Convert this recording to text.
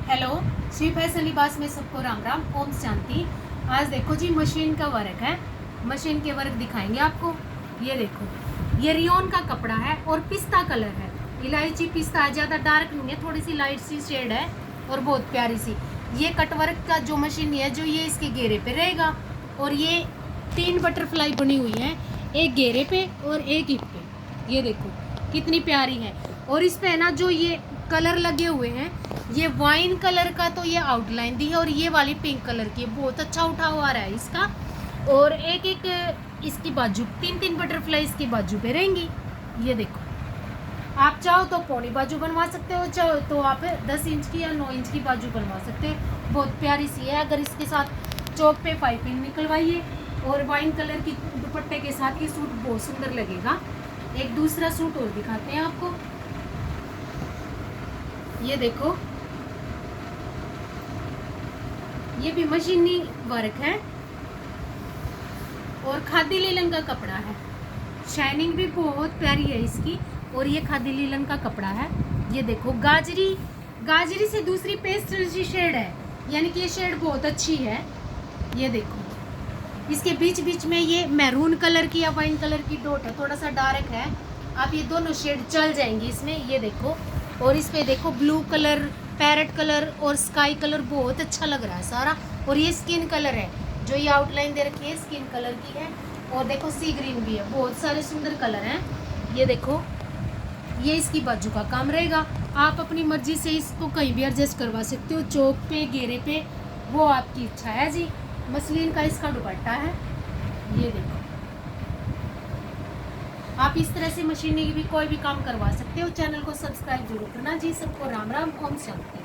Hello, Shri fashion लिबास में सबको राम राम, ओम शांति। आज देखो जी मशीन का वर्क है। मशीन के वर्क दिखाएंगे आपको। ये देखो, ये रियोन का कपड़ा है और पिस्ता कलर है। इलायची पिस्ता है, ज़्यादा डार्क नहीं है, थोड़ी सी लाइट सी शेड है और बहुत प्यारी सी। ये कटवर्क का जो मशीन है, जो ये इसके घेरे पे रहेगा और ये 3 बटरफ्लाई बनी हुई है, एक घेरे पे और एक हिप पे। ये देखो कितनी प्यारी है। और इस पे ना जो ये कलर लगे हुए हैं, ये वाइन कलर का तो ये आउटलाइन दी है और ये वाली पिंक कलर की, बहुत अच्छा उठा हुआ रहा है इसका। और एक एक इसकी बाजू 3 बटरफ्लाई इसकी बाजू पे रहेंगी। ये देखो, आप चाहो तो पौनी बाजू बनवा सकते हो, चाहो तो आप 10 इंच की या 9 इंच की बाजू बनवा सकते हो। बहुत प्यारी सी है। अगर इसके साथ चौक पे पाइपिंग निकलवाइए और वाइन कलर की दुपट्टे के साथ ये सूट बहुत सुंदर लगेगा। एक दूसरा सूट और दिखाते हैं आपको। ये देखो, ये भी मशीनी वर्क है और खादी लीलन का कपड़ा है। शाइनिंग भी बहुत प्यारी है इसकी और ये खादी लीलन का कपड़ा है। ये देखो, गाजरी से दूसरी पेस्टल सी शेड है, यानी कि ये शेड बहुत अच्छी है। ये देखो, इसके बीच बीच में ये मैरून कलर की या वाइन कलर की डॉट है, थोड़ा सा डार्क है। आप ये दोनों शेड चल जाएंगी इसमें। ये देखो, और इस पे देखो ब्लू कलर, पैरेट कलर और स्काई कलर, बहुत अच्छा लग रहा है सारा। और ये स्किन कलर है, जो ये आउटलाइन दे रखी है स्किन कलर की है। और देखो सी ग्रीन भी है, बहुत सारे सुंदर कलर हैं। ये देखो, ये इसकी बाजू का काम रहेगा। आप अपनी मर्जी से इसको कहीं भी एडजस्ट करवा सकते हो, चौक पे, घेरे पे, वो आपकी इच्छा है जी। मसलिन का इसका दुपट्टा है। ये देखो, आप इस तरह से मशीनी भी कोई भी काम करवा सकते हो। चैनल को सब्सक्राइब जरूर करना जी। सबको राम राम, ओम शांति।